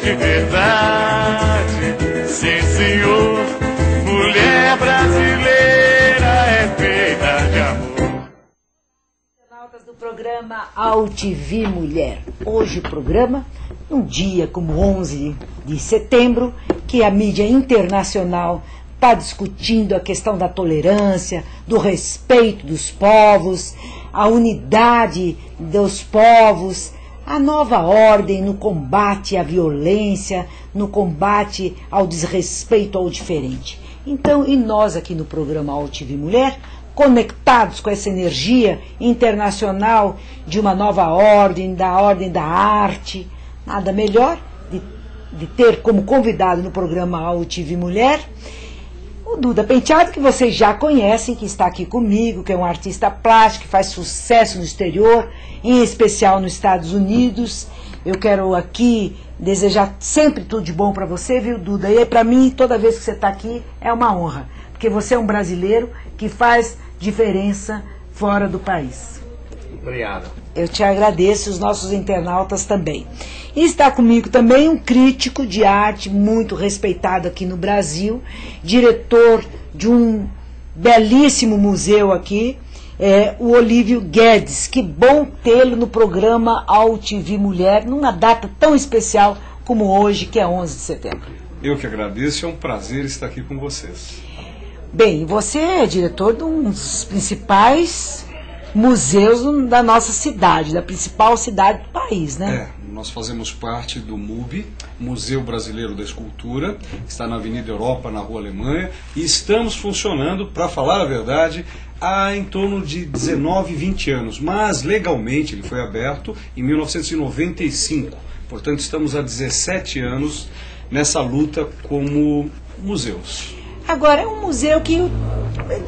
de verdade. Sim, senhor, mulher brasileira é feita de amor. Internautas do programa AltV Mulher. Hoje o programa, num dia como 11 de setembro, que a mídia internacional está discutindo a questão da tolerância, do respeito dos povos, a unidade dos povos, a nova ordem no combate à violência, no combate ao desrespeito ao diferente. Então, e nós aqui no programa AltV Mulher, conectados com essa energia internacional de uma nova ordem da arte, nada melhor de ter como convidado no programa AltV Mulher o Duda Penteado, que vocês já conhecem, que está aqui comigo, que é um artista plástico, que faz sucesso no exterior, em especial nos Estados Unidos. Eu quero aqui desejar sempre tudo de bom para você, viu, Duda? E para mim, toda vez que você está aqui, é uma honra, porque você é um brasileiro que faz diferença fora do país. Obrigado. Eu te agradeço, os nossos internautas também. E está comigo também um crítico de arte muito respeitado aqui no Brasil, diretor de um belíssimo museu aqui, o Olívio Guedes. Que bom tê-lo no programa AltV Mulher, numa data tão especial como hoje, que é 11 de setembro. Eu que agradeço, é um prazer estar aqui com vocês. Bem, você é diretor de um dos principais museus da nossa cidade, da principal cidade do país, né? Nós fazemos parte do MUB, Museu Brasileiro da Escultura, que está na Avenida Europa, na Rua Alemanha, e estamos funcionando, para falar a verdade, há em torno de 19, 20 anos, mas legalmente ele foi aberto em 1995, portanto estamos há 17 anos nessa luta como museus. Agora, é um museu que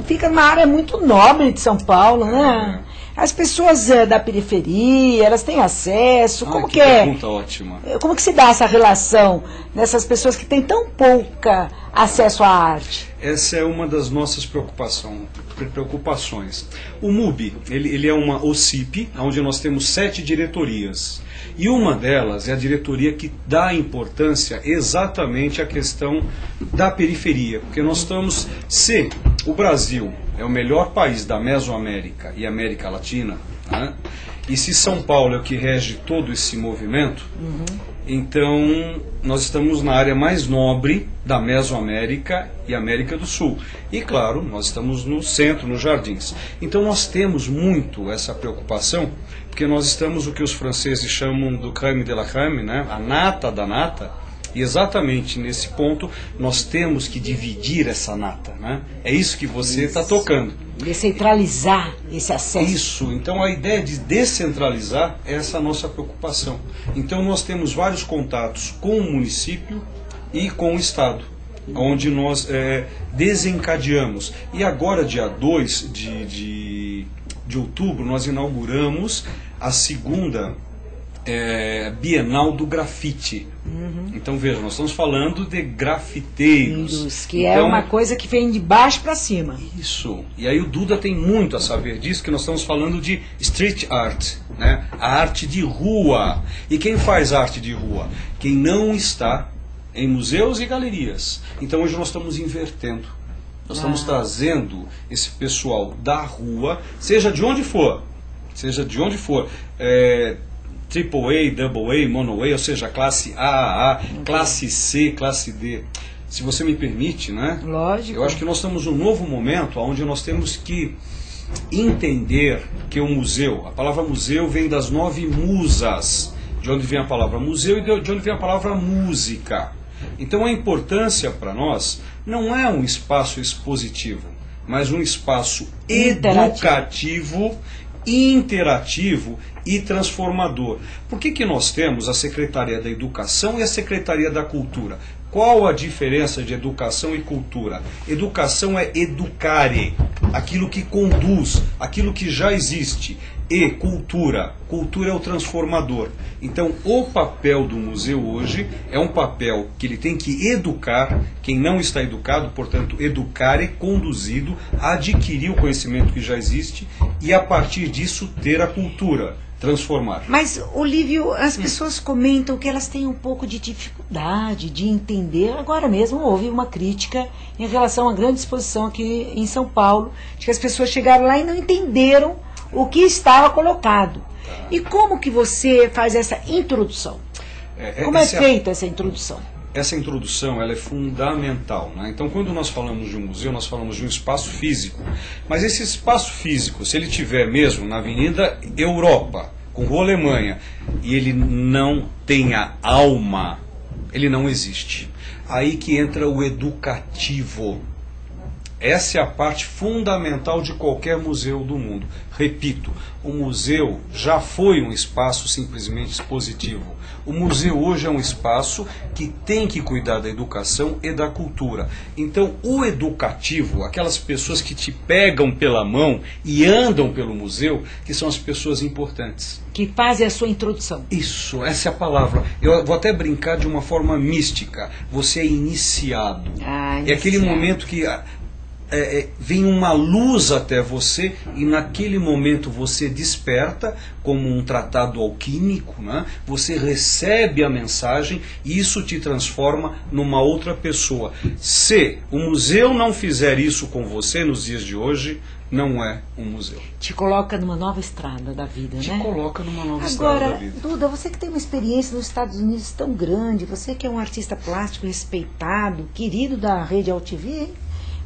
fica numa área muito nobre de São Paulo, né? As pessoas da periferia, elas têm acesso, como que é? Pergunta ótima. Como que se dá essa relação nessas pessoas que têm tão pouca acesso à arte? Essa é uma das nossas preocupações. O MUB, ele é uma OCIP, onde nós temos 7 diretorias. E uma delas é a diretoria que dá importância exatamente à questão da periferia. Porque nós estamos, se o Brasil é o melhor país da Mesoamérica e América Latina, né? E se São Paulo é o que rege todo esse movimento, então nós estamos na área mais nobre da Mesoamérica e América do Sul. E claro, nós estamos no centro, nos jardins. Então nós temos muito essa preocupação, porque nós estamos o que os franceses chamam do crème de la crème, né? A nata da nata. E exatamente nesse ponto nós temos que dividir essa nata, né? É isso que você está tocando. Descentralizar esse acesso. Isso, então a ideia de descentralizar é essa nossa preocupação. Então nós temos vários contatos com o município e com o Estado, onde nós desencadeamos. E agora, dia 2 de outubro, nós inauguramos a segunda Bienal do Grafite. Então veja, nós estamos falando de grafiteiros. Que é uma coisa que vem de baixo para cima. Isso. E aí o Duda tem muito a saber disso, que nós estamos falando de street art, né? A arte de rua. E quem faz arte de rua? Quem não está em museus e galerias. Então hoje nós estamos invertendo. Nós estamos trazendo esse pessoal da rua, seja de onde for, AAA, Double A, Mono A, ou seja, classe A, classe C, classe D. Se você me permite, né? Lógico. Eu acho que nós estamos num novo momento onde nós temos que entender que o museu, a palavra museu vem das 9 musas, de onde vem a palavra museu e de onde vem a palavra música. Então a importância para nós não é um espaço expositivo, mas um espaço educativo, interativo e transformador. Por que nós temos a Secretaria da Educação e a Secretaria da Cultura? Qual a diferença de educação e cultura? Educação é educare, aquilo que conduz, aquilo que já existe. E cultura é o transformador. Então o papel do museu hoje é um papel que ele tem que educar quem não está educado, portanto educar é conduzido a adquirir o conhecimento que já existe e a partir disso ter a cultura, transformar. Mas, Olívio, as pessoas comentam que elas têm um pouco de dificuldade de entender. Agora mesmo houve uma crítica em relação à grande exposição aqui em São Paulo, de que as pessoas chegaram lá e não entenderam o que estava colocado. E como que você faz essa introdução? Como é feita essa introdução? Essa introdução ela é fundamental, né? Então, quando nós falamos de um museu, nós falamos de um espaço físico. Mas esse espaço físico, se ele tiver mesmo na Avenida Europa, com Rua Alemanha, e ele não tenha alma, ele não existe. Aí que entra o educativo. Essa é a parte fundamental de qualquer museu do mundo. Repito, o museu já foi um espaço simplesmente expositivo. O museu hoje é um espaço que tem que cuidar da educação e da cultura. Então, o educativo, aquelas pessoas que te pegam pela mão e andam pelo museu, que são as pessoas importantes. Que fazem a sua introdução. Isso, essa é a palavra. Eu vou até brincar de uma forma mística. Você é iniciado. É aquele momento que... vem uma luz até você e naquele momento você desperta como um tratado alquímico, né? Você recebe a mensagem e isso te transforma numa outra pessoa. Se o museu não fizer isso com você nos dias de hoje, não é um museu. Te coloca numa nova estrada da vida, né? Te coloca numa nova estrada da vida. Duda, você que tem uma experiência nos Estados Unidos tão grande, você que é um artista plástico respeitado, querido da rede AltV, hein?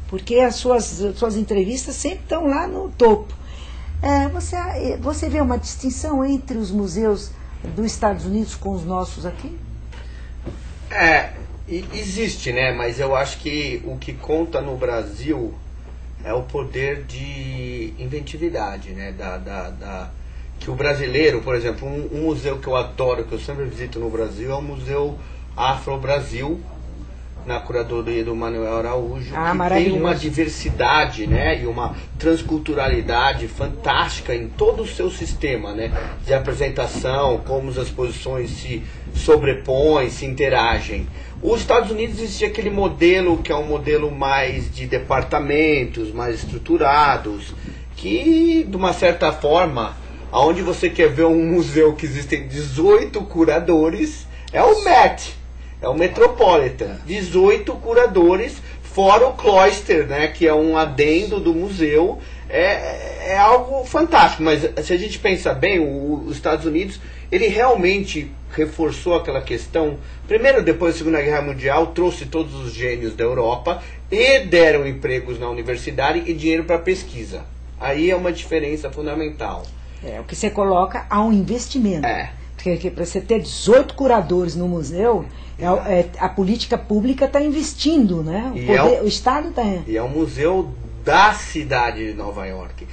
Porque as suas entrevistas sempre estão lá no topo. Você vê uma distinção entre os museus dos Estados Unidos com os nossos aqui? Existe, né? Mas eu acho que o que conta no Brasil é o poder de inventividade, né? Que o brasileiro, por exemplo, um museu que eu adoro, que eu sempre visito no Brasil, é o Museu Afro-Brasil, na curadoria do Manuel Araújo, que tem uma diversidade, né, e uma transculturalidade fantástica em todo o seu sistema, né, de apresentação, como as exposições se sobrepõem, se interagem. Os Estados Unidos existe aquele modelo que é um modelo mais de departamentos, mais estruturados, que de uma certa forma, aonde você quer ver um museu que existem 18 curadores, é o Met. É o Metropolitan, 18 curadores, fora o Cloister, né, que é um adendo do museu. É algo fantástico, mas se a gente pensa bem, os Estados Unidos, ele realmente reforçou aquela questão. Primeiro, depois da Segunda Guerra Mundial, trouxe todos os gênios da Europa e deram empregos na universidade e dinheiro para pesquisa. Aí é uma diferença fundamental. O que você coloca há um investimento. Porque para você ter 18 curadores no museu, a política pública está investindo, né? O Estado está... E é um museu da cidade de Nova York.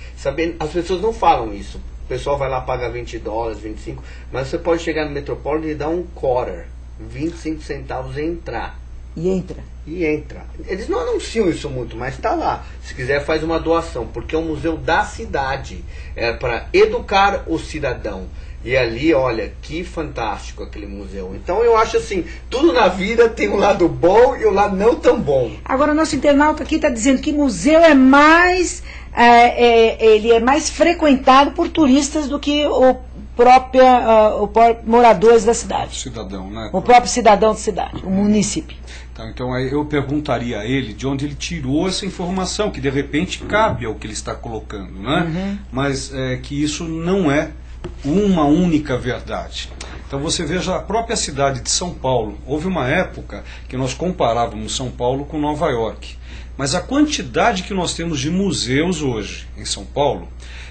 As pessoas não falam isso. O pessoal vai lá, paga $20, 25, mas você pode chegar no Metropolitan e dar um quarter, 25 centavos e entrar. E entra. Eles não anunciam isso muito, mas está lá. Se quiser, faz uma doação, porque é um museu da cidade. É para educar o cidadão. E ali, olha, que fantástico aquele museu. Então eu acho assim, tudo na vida tem um lado bom e um lado não tão bom. Agora o nosso internauta aqui está dizendo que museu é mais, ele é mais frequentado por turistas do que os moradores da cidade. O cidadão, né? O próprio cidadão da cidade, o munícipe. Então aí eu perguntaria a ele de onde ele tirou essa informação, que de repente cabe ao que ele está colocando, né? Mas que isso não é uma única verdade. Então você veja a própria cidade de São Paulo. Houve uma época que nós comparávamos São Paulo com Nova York. Mas a quantidade que nós temos de museus hoje em São Paulo,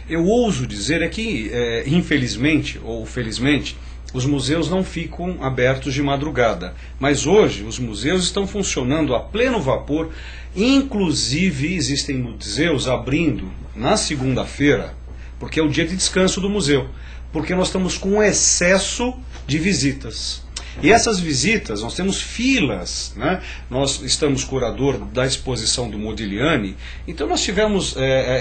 eu ouso dizer que, infelizmente ou felizmente, os museus não ficam abertos de madrugada. Mas hoje os museus estão funcionando a pleno vapor. Inclusive existem museus abrindo na segunda-feira, porque é o dia de descanso do museu, porque nós estamos com um excesso de visitas. E essas visitas, nós temos filas, né? Nós estamos curador da exposição do Modigliani, então nós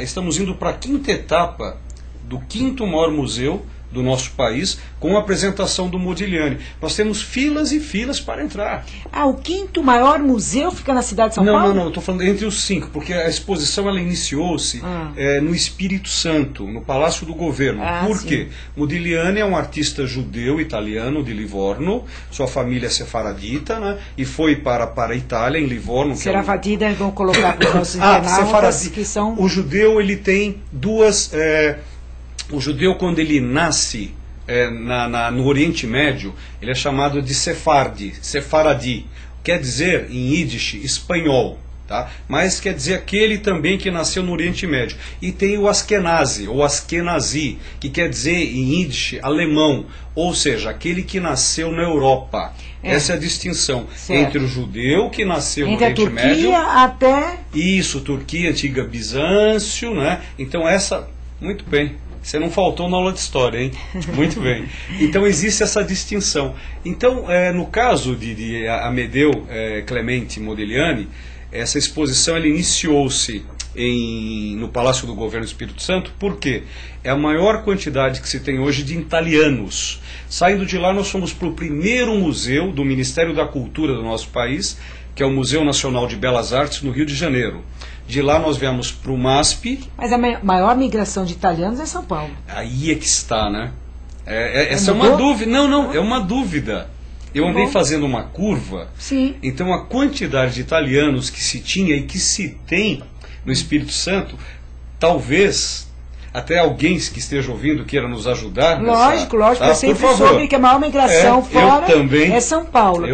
estamos indo para a 5ª etapa do 5º maior museu do nosso país, com a apresentação do Modigliani. Nós temos filas e filas para entrar. Ah, o 5º maior museu fica na cidade de São Não, Paulo? eu estou falando entre os 5, porque a exposição ela iniciou-se no Espírito Santo, no Palácio do Governo. Por quê? Modigliani é um artista judeu italiano de Livorno, sua família é sefaradita, né? E foi para a Itália, em Livorno. Sefaradita, vão colocar para os nossos internautas, que são... O judeu, ele tem duas... o judeu, quando ele nasce no Oriente Médio, ele é chamado de Sefaradi. Quer dizer, em Yiddish, espanhol. Tá? Mas quer dizer aquele também que nasceu no Oriente Médio. E tem o Askenazi, ou Askenazi, que quer dizer em Yiddish alemão, ou seja, aquele que nasceu na Europa. Essa é a distinção entre o judeu que nasceu no Oriente Médio... Entre a Turquia até... Isso, Turquia, antiga Bizâncio, né? Então essa... Muito bem. Você não faltou na aula de história, hein? Muito bem. Então existe essa distinção. Então, no caso de Amedeo Clemente Modigliani, essa exposição ela iniciou-se no Palácio do Governo do Espírito Santo, porque é a maior quantidade que se tem hoje de italianos. Saindo de lá, nós fomos para o primeiro museu do Ministério da Cultura do nosso país, que é o Museu Nacional de Belas Artes, no Rio de Janeiro. De lá nós viemos para o MASP. Mas a maior migração de italianos é São Paulo. Aí é que está, né? Essa é uma dúvida. Não, é uma dúvida. Eu andei fazendo uma curva. Sim. Então a quantidade de italianos que se tinha e que se tem no Espírito Santo, talvez até alguém que esteja ouvindo queira nos ajudar. Lógico. Tá? Eu sempre soube que a maior migração fora é São Paulo.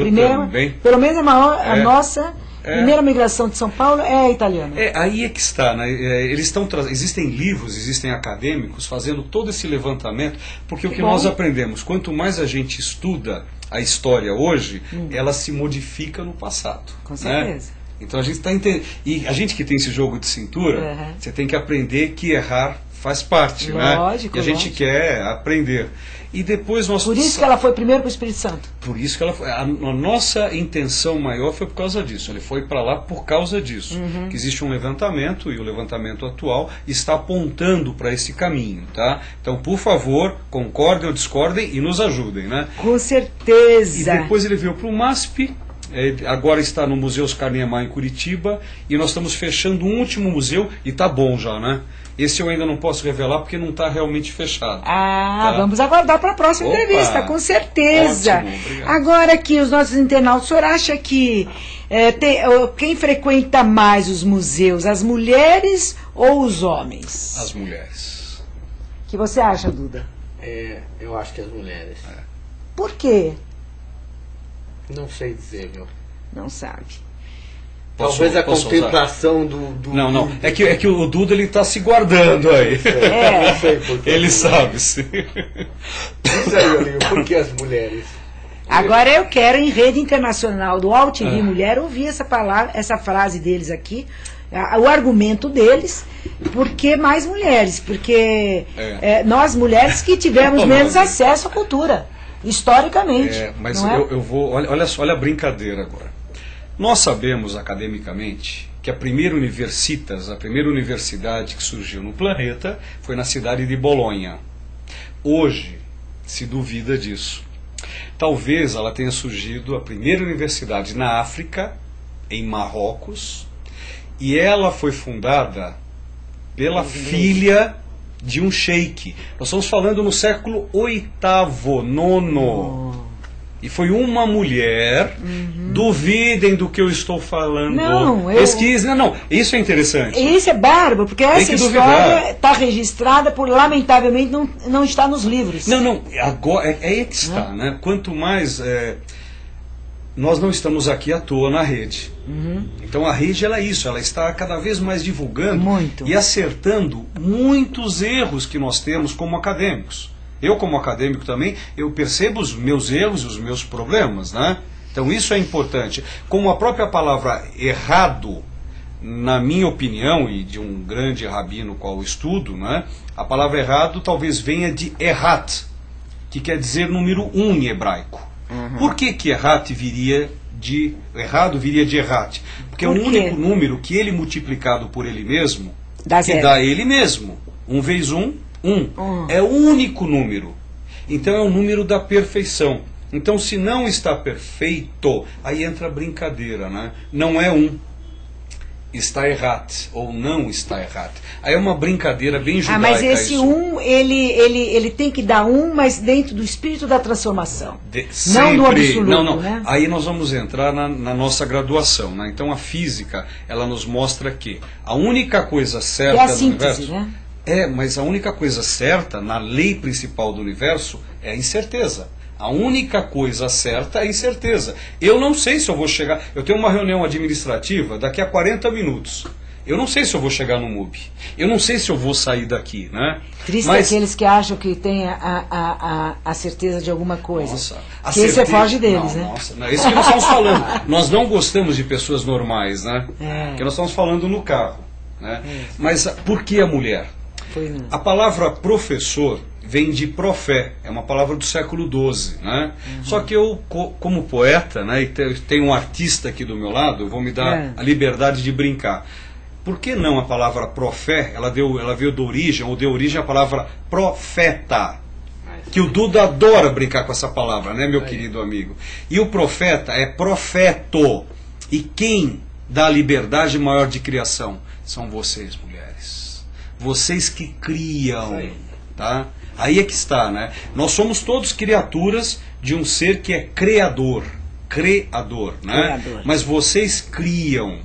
Pelo menos a nossa primeira migração de São Paulo é italiana. Aí é que está, né? Existem livros, existem acadêmicos fazendo todo esse levantamento, porque o que nós aprendemos, quanto mais a gente estuda a história hoje, ela se modifica no passado. Com certeza. Né? Então a gente está entendendo. E a gente que tem esse jogo de cintura, você tem que aprender que errar faz parte, lógico, né? E a gente quer aprender. E depois nós... Por isso que ela foi primeiro para o Espírito Santo. Por isso que ela foi. A nossa intenção maior foi por causa disso. Ele foi para lá por causa disso. Que existe um levantamento, e o levantamento atual está apontando para esse caminho, tá? Então, por favor, concordem ou discordem e nos ajudem, né? Com certeza. E depois ele veio para o MASP. Agora está no Museu Oscar Niemeyer em Curitiba, e nós estamos fechando um último museu, e tá bom já, né? Esse eu ainda não posso revelar porque não está realmente fechado. Tá? Vamos aguardar para a próxima entrevista, com certeza. Ótimo, obrigado. Agora aqui, os nossos internautas, o senhor acha que quem frequenta mais os museus, as mulheres ou os homens? As mulheres. O que você acha, Duda? Eu acho que as mulheres. Por quê? Não sei dizer, meu. Não sabe. Talvez a contemplação do Não. É que o Duda ele está se guardando aí. Não sei porque. Ele sabe, sim. Diz aí, Olívio, por que as mulheres? Agora eu quero, em rede internacional do AltV Mulher, ouvir essa frase deles aqui, o argumento deles, por que mais mulheres? Porque nós mulheres que tivemos menos acesso à cultura, historicamente. Mas não é? eu vou. Olha só, olha a brincadeira agora. Nós sabemos academicamente que a primeira universitas, a primeira universidade que surgiu no planeta foi na cidade de Bolonha. Hoje se duvida disso. Talvez ela tenha surgido, a primeira universidade na África, em Marrocos, e ela foi fundada pela filha de um sheik. Nós estamos falando no século VIII, IX. E foi uma mulher. Duvidem do que eu estou falando. Pesquisem. Não, isso é interessante. Isso é bárbaro, porque essa história está registrada, lamentavelmente não está nos livros. Não, agora é aí que está, né? Quanto mais nós não estamos aqui à toa na rede. Então a rede ela é isso, ela está cada vez mais divulgando e acertando muitos erros que nós temos como acadêmicos. Eu, como acadêmico também, eu percebo os meus erros e os meus problemas, né? Então isso é importante. Como a própria palavra errado, na minha opinião, e de um grande rabino qual eu estudo, né? A palavra errado talvez venha de errat, que quer dizer número 1 em hebraico. Por que errat viria de... errado viria de errat? Porque é o único número que ele multiplicado por ele mesmo, que dá ele mesmo. 1 vezes 1, 1. É o único número. Então é o número da perfeição. Então, se não está perfeito, aí entra a brincadeira, né? Não é está errado ou não está errado. Aí é uma brincadeira bem judaica. Mas esse isso. ele tem que dar mas dentro do espírito da transformação. Sempre, não do absoluto, não. né? Aí nós vamos entrar na nossa graduação, né? Então a física, ela nos mostra que a única coisa certa é a no síntese, universo... né? Mas a única coisa certa na lei principal do universo é a incerteza. A única coisa certa é a incerteza. Eu não sei se eu vou chegar... Eu tenho uma reunião administrativa daqui a 40 minutos. Eu não sei se eu vou chegar no MUB. Eu não sei se eu vou sair daqui, né? Triste aqueles que acham que tem a certeza de alguma coisa. Nossa, que esse foge deles, né? Nossa, não, isso que nós estamos falando. Nós não gostamos de pessoas normais, né? Porque nós estamos falando no carro, né? Mas por que a mulher? A palavra professor vem de profé, é uma palavra do século XII, né? Só que eu, como poeta, né, e tenho um artista aqui do meu lado, eu vou me dar a liberdade de brincar. Por que não a palavra profé, ela veio da origem, ou deu origem à palavra profeta? Que o Duda adora brincar com essa palavra, né, meu querido amigo? E o profeta é profeto. E quem dá a liberdade maior de criação? São vocês, mulheres. Vocês que criam, tá? Aí é que está, né? Nós somos todos criaturas de um ser que é criador, né? Mas vocês criam.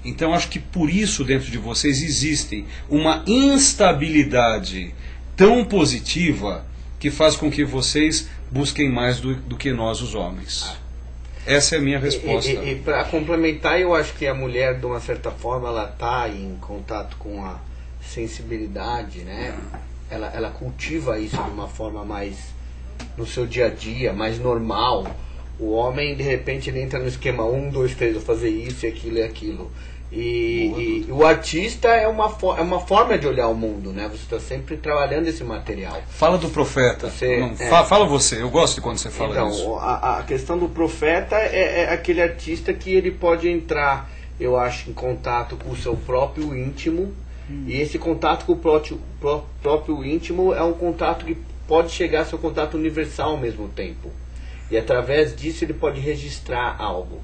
Então acho que por isso dentro de vocês existe uma instabilidade tão positiva que faz com que vocês busquem mais do que nós os homens. Essa é a minha resposta. E para complementar, eu acho que a mulher, de uma certa forma, ela está em contato com a sensibilidade, né? Ela cultiva isso de uma forma mais no seu dia a dia, mais normal. O homem, de repente, ele entra no esquema 1, 2, 3, vou fazer isso e aquilo. E o artista é uma forma de olhar o mundo, né? Você está sempre trabalhando esse material. Fala do profeta. Fala você, eu gosto de quando você fala isso. Então, a questão do profeta é aquele artista que ele pode entrar, eu acho, em contato com o seu próprio íntimo. E esse contato com o próprio íntimo é um contato que pode chegar a ser um contato universal ao mesmo tempo. E através disso ele pode registrar algo.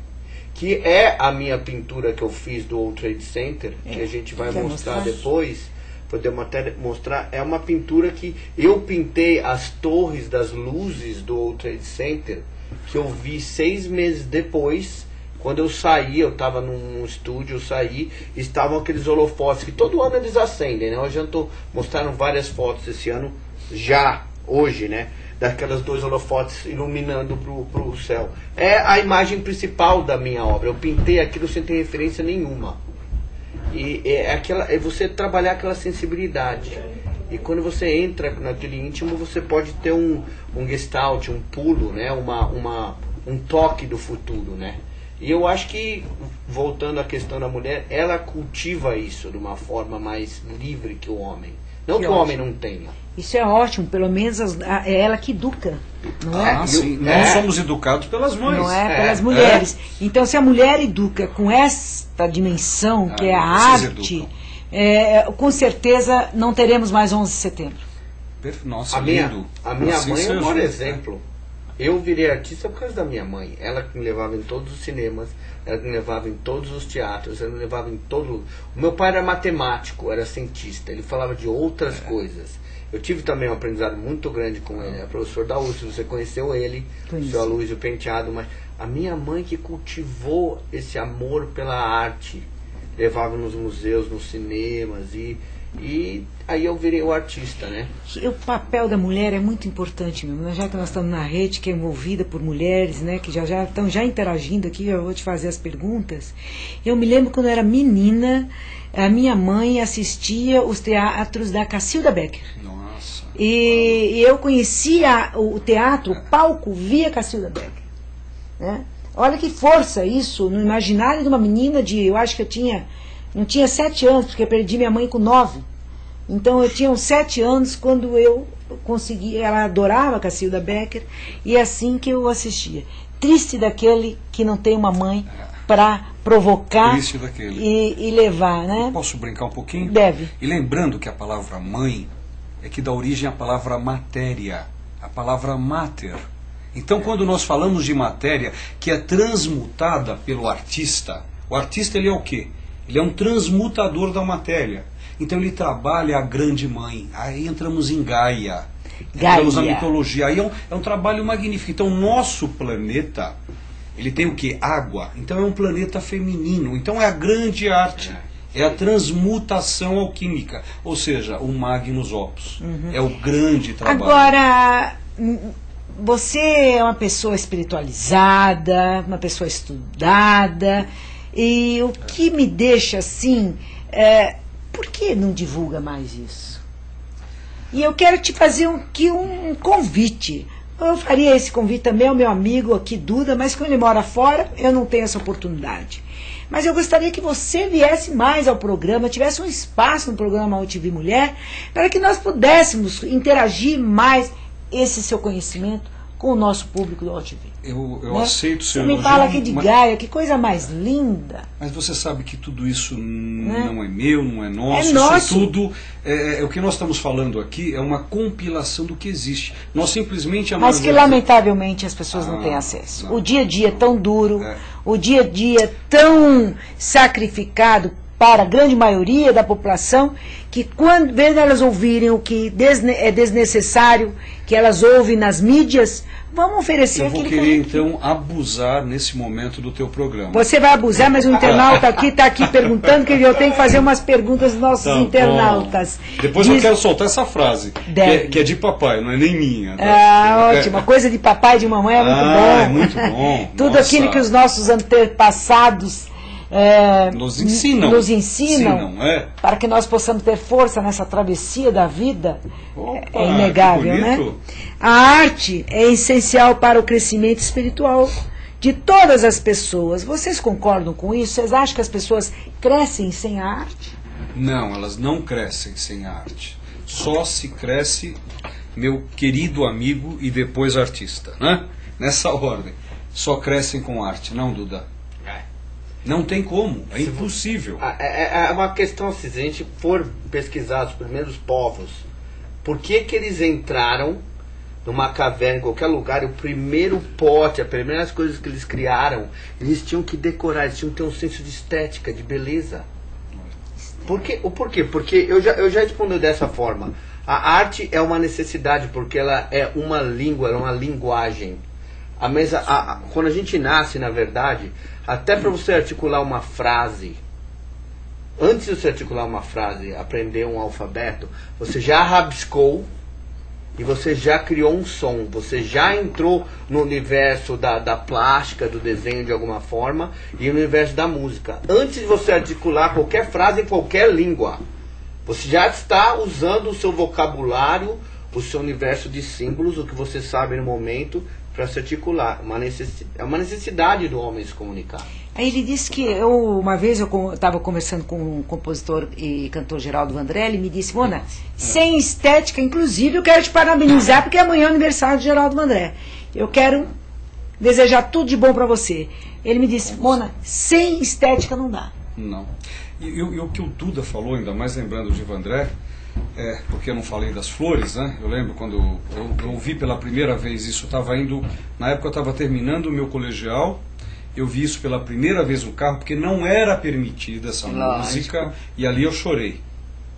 Que é a minha pintura que eu fiz do World Trade Center, que a gente vai mostrar depois. Podemos até mostrar. É uma pintura que eu pintei as torres das luzes do World Trade Center, que eu vi 6 meses depois. Quando eu saí, eu estava num estúdio, eu saí, estavam aqueles holofotes que todo ano eles acendem, né? Hoje mostraram várias fotos esse ano, hoje, né? Daquelas 2 holofotes iluminando pro céu. É a imagem principal da minha obra. Eu pintei aquilo sem ter referência nenhuma. E é você trabalhar aquela sensibilidade. E quando você entra naquele íntimo, você pode ter um gestalt, um pulo, né? Um toque do futuro, né? E eu acho que, voltando à questão da mulher, ela cultiva isso de uma forma mais livre que o homem. Não que o homem não tenha. Isso é ótimo, pelo menos é ela que educa, não é? Sim. Nós somos educados pelas mães. Não é? Pelas mulheres. Então, se a mulher educa com esta dimensão, que é a arte, com certeza não teremos mais 11 de setembro. Nossa, a minha mãe é o maior exemplo. Eu virei artista por causa da minha mãe. Ela que me levava em todos os cinemas, ela que me levava em todos os teatros, ela me levava em todo... O meu pai era matemático, era cientista, ele falava de outras coisas. Eu tive também um aprendizado muito grande com ele, é professor da USP, você conheceu ele, o seu Aloysio Penteado, mas a minha mãe que cultivou esse amor pela arte, levava nos museus, nos cinemas, e aí eu virei o artista, né? O papel da mulher é muito importante mesmo, já que nós estamos na rede que é envolvida por mulheres, né, que já estão interagindo aqui, eu vou te fazer as perguntas. Eu me lembro quando eu era menina, a minha mãe assistia os teatros da Cacilda Becker. Nossa. E eu conhecia o teatro, o palco, via Cacilda Becker, né? Olha que força isso no imaginário de uma menina eu acho que não tinha 7 anos, porque eu perdi minha mãe com 9. Então eu tinha uns 7 anos quando eu consegui. Ela adorava a Cacilda Becker, e é assim que eu assistia. Triste daquele que não tem uma mãe para provocar e levar, né? Eu posso brincar um pouquinho? Deve. E lembrando que a palavra mãe é que dá origem à palavra matéria. a palavra mater. Então, quando nós falamos de matéria que é transmutada pelo artista, o artista ele é o quê? Ele é um transmutador da matéria. Então ele trabalha a grande mãe. Aí entramos em Gaia. Entramos na mitologia. Aí é um trabalho magnífico. Então, nosso planeta, ele tem o quê? Água. Então é um planeta feminino. Então é a grande arte. É a transmutação alquímica. Ou seja, o Magnus Opus. É o grande trabalho. Agora, você é uma pessoa espiritualizada, uma pessoa estudada, e o que me deixa assim, por que não divulga mais isso? E eu quero te fazer um convite. Eu faria esse convite também ao meu amigo aqui, Duda, mas como ele mora fora, eu não tenho essa oportunidade. Mas eu gostaria que você viesse mais ao programa, tivesse um espaço no programa UTV Mulher, para que nós pudéssemos interagir mais esse seu conhecimento com o nosso público do UTV. Eu aceito o seu elogio. Você me fala aqui de Gaia, que coisa mais linda. Mas você sabe que tudo isso não é meu, não é nosso. É nosso. Isso tudo, o que nós estamos falando aqui é uma compilação do que existe. Nós simplesmente... Mas que lamentavelmente as pessoas não têm acesso. O dia a dia é tão duro, o dia a dia é tão sacrificado para a grande maioria da população, que quando vez elas ouvirem o que é desnecessário, que elas ouvem nas mídias, vamos oferecer aquilo que... Eu vou querer, então, abusar nesse momento do teu programa. Você vai abusar, mas o internauta está aqui perguntando, que eu tenho que fazer umas perguntas dos nossos internautas. Bom. Depois eu quero soltar essa frase, que é de papai, não é nem minha. Tá? Ótimo. Coisa de papai e de mamãe é muito bom. É muito bom. Tudo aquilo que os nossos antepassados... nos ensinam para que nós possamos ter força nessa travessia da vida. Opa, é inegável, né? A arte é essencial para o crescimento espiritual de todas as pessoas. Vocês concordam com isso? Vocês acham que as pessoas crescem sem a arte? Não, elas não crescem sem a arte. Só se cresce, meu querido amigo e depois artista, né? Nessa ordem. Só crescem com arte, não, Duda? Não tem como, é impossível. É uma questão assim, se a gente for pesquisar os primeiros povos, por que eles entraram numa caverna, em qualquer lugar, e o primeiro pote, as primeiras coisas que eles criaram, eles tinham que decorar, eles tinham que ter um senso de estética, de beleza. O porquê? Porque eu já respondi dessa forma. A arte é uma necessidade, porque ela é uma língua, ela é uma linguagem. Quando a gente nasce, na verdade, até para você articular uma frase, antes de você articular uma frase, aprender um alfabeto, você já rabiscou e você já criou um som, você já entrou no universo da plástica, do desenho de alguma forma, e no universo da música. Antes de você articular qualquer frase em qualquer língua, você já está usando o seu vocabulário, o seu universo de símbolos, o que você sabe no momento, para se articular. É uma necessidade do homem se comunicar. Aí ele disse que uma vez eu estava conversando com o compositor e cantor Geraldo Vandré, ele me disse: Mona, sem estética, inclusive eu quero te parabenizar, porque amanhã é o aniversário de Geraldo Vandré. Eu quero desejar tudo de bom para você. Ele me disse: Mona, sem estética não dá. Não. E o que o Duda falou, ainda mais lembrando de Vandré, porque eu não falei das flores, né? Eu lembro quando eu ouvi pela primeira vez isso, na época eu estava terminando o meu colegial, eu vi isso pela primeira vez no carro, porque não era permitida essa música, e ali eu chorei.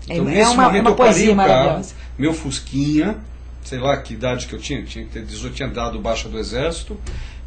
Então nesse momento eu parei o carro, meu Fusquinha, sei lá que idade que eu tinha que ter 18, tinha dado baixa do exército,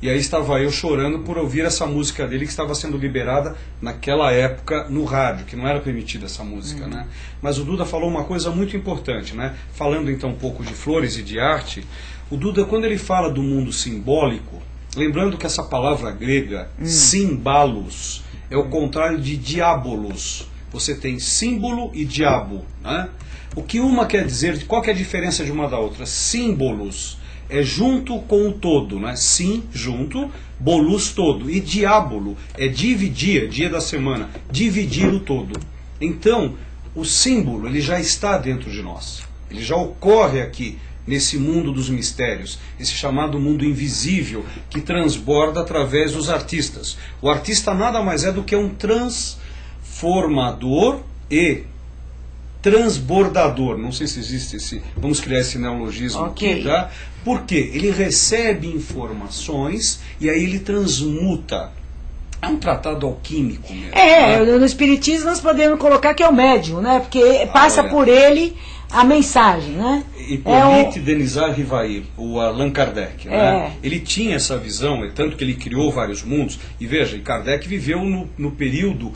e aí estava eu chorando por ouvir essa música dele, que estava sendo liberada naquela época no rádio, que não era permitida essa música, né? Mas o Duda falou uma coisa muito importante, né? Falando então um pouco de flores e de arte, o Duda, quando ele fala do mundo simbólico, lembrando que essa palavra grega, símbalos, é o contrário de diabolos. Você tem símbolo e diabo, né? O que uma quer dizer, qual que é a diferença de uma da outra? Símbolos é junto com o todo, né? Sim, junto, bolus, todo. E diábolo é dividir, dia da semana, dividir o todo. Então, o símbolo, ele já está dentro de nós. Ele já ocorre aqui, nesse mundo dos mistérios, esse chamado mundo invisível, que transborda através dos artistas. O artista nada mais é do que um transformador e transbordador. Não sei se existe esse... Vamos criar esse neologismo aqui, tá? Porque ele recebe informações e aí ele transmuta. É um tratado alquímico mesmo. No Espiritismo nós podemos colocar que é o médium, né? Porque passa por ele a mensagem, né? Hippolyte Denisard Rivail, o Allan Kardec, né? Ele tinha essa visão, tanto que ele criou vários mundos. E veja, Kardec viveu no período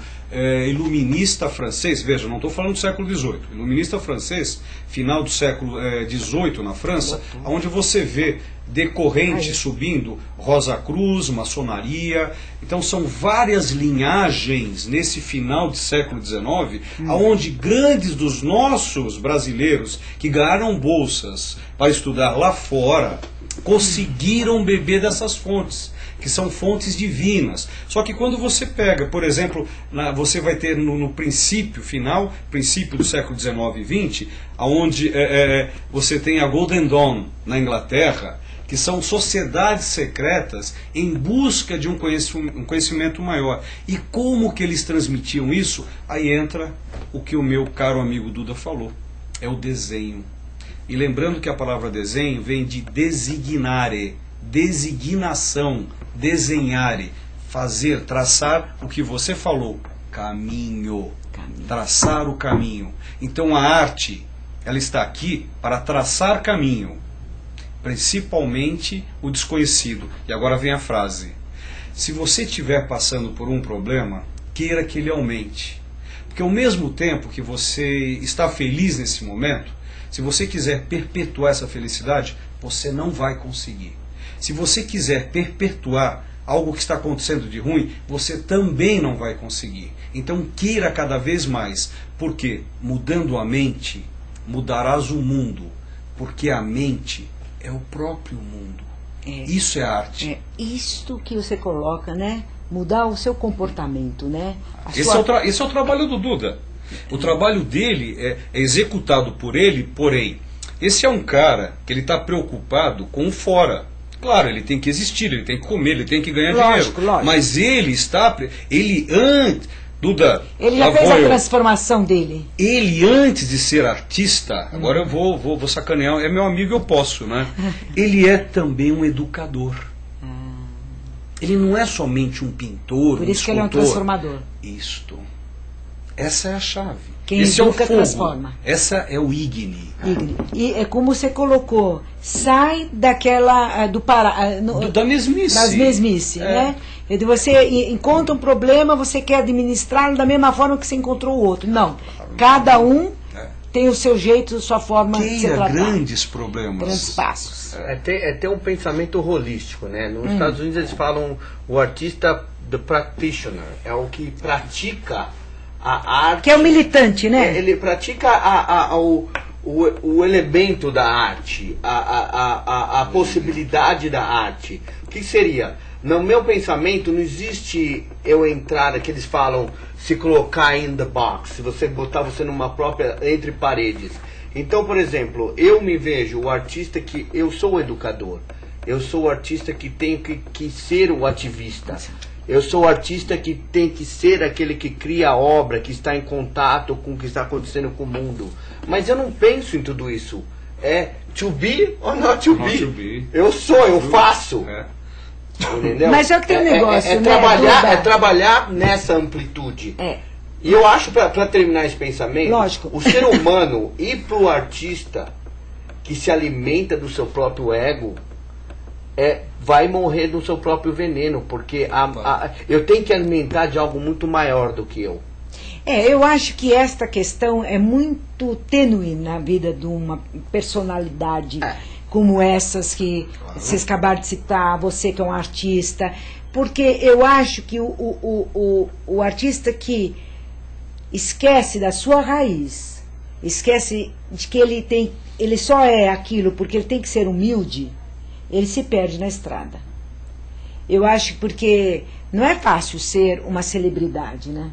iluminista francês. Veja, não estou falando do século XVIII. Iluminista francês, final do século XVIII na França, onde você vê decorrente subindo, Rosa Cruz, maçonaria. Então são várias linhagens nesse final de século XIX, onde grandes dos nossos brasileiros que ganharam bolsas para estudar lá fora conseguiram beber dessas fontes, que são fontes divinas. Só que quando você pega, por exemplo, você vai ter no princípio do século XIX e XX, onde você tem a Golden Dawn na Inglaterra, que são sociedades secretas em busca de um conhecimento maior. E como que eles transmitiam isso? Aí entra o que o meu caro amigo Duda falou, é o desenho. E lembrando que a palavra desenho vem de designare, designação, desenhare, fazer, traçar o que você falou, caminho, traçar o caminho. Então a arte, ela está aqui para traçar caminho, principalmente o desconhecido. E agora vem a frase: se você estiver passando por um problema, queira que ele aumente. Porque ao mesmo tempo que você está feliz nesse momento, se você quiser perpetuar essa felicidade, você não vai conseguir. Se você quiser perpetuar algo que está acontecendo de ruim, você também não vai conseguir. Então queira cada vez mais, porque mudando a mente, mudarás o mundo, porque a mente é o próprio mundo. Isso é arte. É isto que você coloca, né? Mudar o seu comportamento, né? Esse é o trabalho do Duda. O trabalho dele é executado por ele, porém, esse é um cara que ele está preocupado com o fora. Claro, ele tem que existir, ele tem que comer, ele tem que ganhar dinheiro. Mas ele está... Duda, ele já fez a transformação dele. Ele, antes de ser artista, agora eu vou sacanear, é meu amigo, eu posso, né? Ele é também um educador. Ele não é somente um pintor, por isso que ele é um transformador. Isto. Essa é a chave. Quem Esse educa, é o fogo. transforma. Essa é o Igni. E é como você colocou, sai daquela da mesmice. Das mesmice, né? Você encontra um problema, você quer administrá-lo da mesma forma que você encontrou o outro. Não. Cada um tem o seu jeito, a sua forma de se tratar. Grandes problemas. Grandes passos. É ter um pensamento holístico, né? Nos Estados Unidos eles falam o artista, the practitioner, é o que pratica a arte. Que é o militante, né? Ele pratica o elemento da arte, a possibilidade da arte. O que seria? No meu pensamento não existe eu entrar, que eles falam, se colocar in the box, se você botar você numa própria, entre paredes. Então, por exemplo, eu me vejo o artista que, eu sou o educador, eu sou o artista que tenho que ser o ativista. Eu sou o artista que tem que ser aquele que cria a obra, que está em contato com o que está acontecendo com o mundo. Mas eu não penso em tudo isso. É to be or not to be. Eu sou, eu faço. Entendeu? Mas é que tem um negócio, né? Trabalhar nessa amplitude. E eu acho, para terminar esse pensamento, lógico, o ser humano ir para o artista que se alimenta do seu próprio ego, vai morrer do seu próprio veneno, porque eu tenho que alimentar de algo muito maior do que eu. Eu acho que esta questão é muito tênue na vida de uma personalidade como essas que vocês acabaram de citar, você que é um artista, porque eu acho que o artista que esquece da sua raiz, esquece de que ele só é aquilo porque ele tem que ser humilde, ele se perde na estrada. Eu acho porque não é fácil ser uma celebridade, né?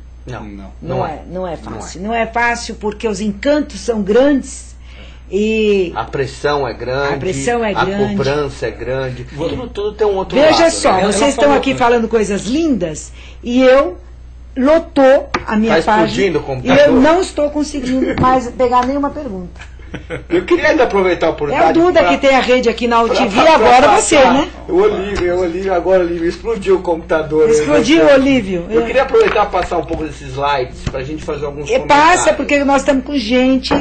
Não é fácil. Não é fácil porque os encantos são grandes e a pressão é grande, a cobrança é grande. Tudo tem um outro lado. Veja só, vocês estão aqui falando coisas lindas e eu lotou a minha Tá página explodindo o e computador? eu não estou conseguindo mais pegar nenhuma pergunta. Eu queria ainda aproveitar a É oportunidade. o Duda pra- que tem a rede aqui na UTV, pra agora passar. você, né? O Olívio, agora o Olívio explodiu o computador. Explodiu, Olívio. Eu queria aproveitar e passar um pouco desses slides pra gente fazer alguns E comentários. passa, porque nós estamos com gente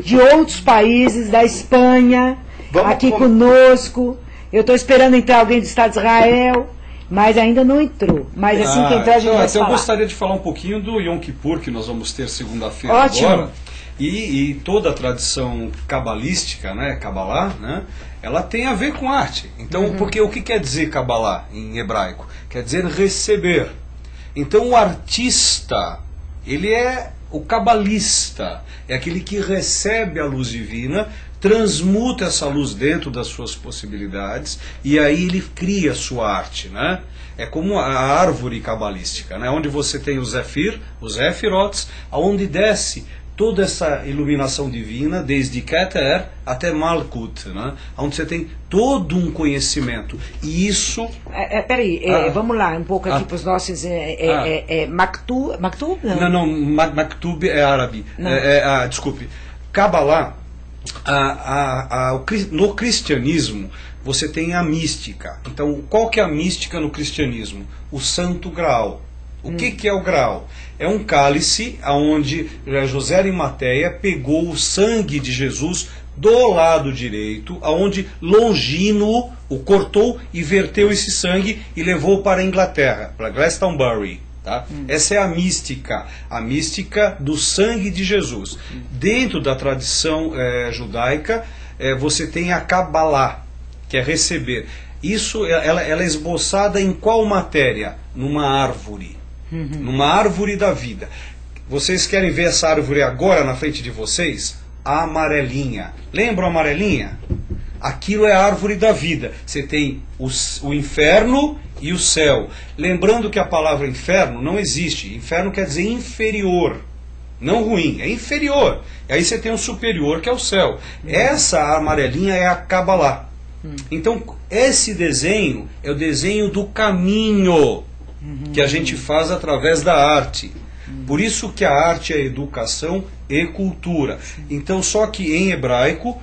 de outros países, da Espanha, Vamos aqui conosco. Eu estou esperando entrar alguém do Estado de Israel, mas ainda não entrou. Mas assim que entrar, a gente então, vai eu falar. gostaria de falar um pouquinho do Yom Kippur, que nós vamos ter segunda-feira Ótimo. agora. E toda a tradição cabalística, né, Kabbalah, né, ela tem a ver com arte. Então, porque o que quer dizer Kabbalah em hebraico? Quer dizer receber. Então, o artista, ele é o cabalista, é aquele que recebe a luz divina, transmuta essa luz dentro das suas possibilidades e aí ele cria a sua arte, né? É como a árvore cabalística, né? Onde você tem o Zefir, os Zefirotes, aonde desce toda essa iluminação divina, desde Keter até Malkut, né? Onde você tem todo um conhecimento. E isso... Peraí, vamos lá um pouco aqui para os nossos... Maktub? Não, Maktub é árabe. Desculpe. Kabbalah, no cristianismo, você tem a mística. Então, qual que é a mística no cristianismo? O Santo Graal. O que é o Graal? É um cálice onde José Arimateia pegou o sangue de Jesus do lado direito, aonde Longino o cortou e verteu esse sangue e levou para a Inglaterra, para Glastonbury. Tá? Essa é a mística do sangue de Jesus. Dentro da tradição judaica, você tem a Kabbalah, que é receber. Isso, ela é esboçada em qual matéria? Numa árvore. Numa árvore da vida. Vocês querem ver essa árvore agora na frente de vocês? A amarelinha. Lembram a amarelinha? Aquilo é a árvore da vida. Você tem o inferno e o céu. Lembrando que a palavra inferno não existe. Inferno quer dizer inferior. Não ruim, é inferior. E aí você tem o superior, que é o céu. Essa amarelinha é a Kabbalah. Então, esse desenho é o desenho do caminho que a gente faz através da arte. Por isso que a arte é educação e cultura. Então, só que em hebraico,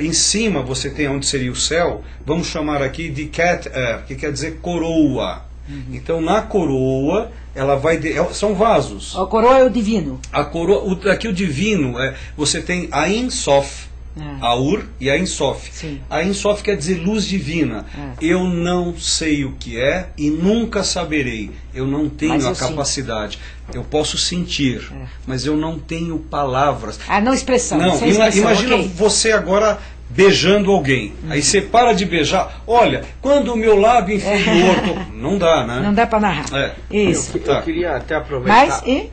em cima você tem onde seria o céu, vamos chamar aqui de Keter, que quer dizer coroa. Então, na coroa, ela vai são vasos. A coroa é o divino. A coroa, aqui o divino, você tem Ain Sof, Aur e Ain Sof. Sim. Ain Sof quer dizer luz divina. Eu não sei o que é e nunca saberei. Eu não tenho a capacidade. Eu posso sentir, mas eu não tenho palavras. Não expressão. Não, sem expressão, imagina okay. você agora beijando alguém. Aí você para de beijar. Olha, quando o meu lábio inferior... Não dá, né? Não dá para narrar. Isso. Eu queria até aproveitar... Mas e?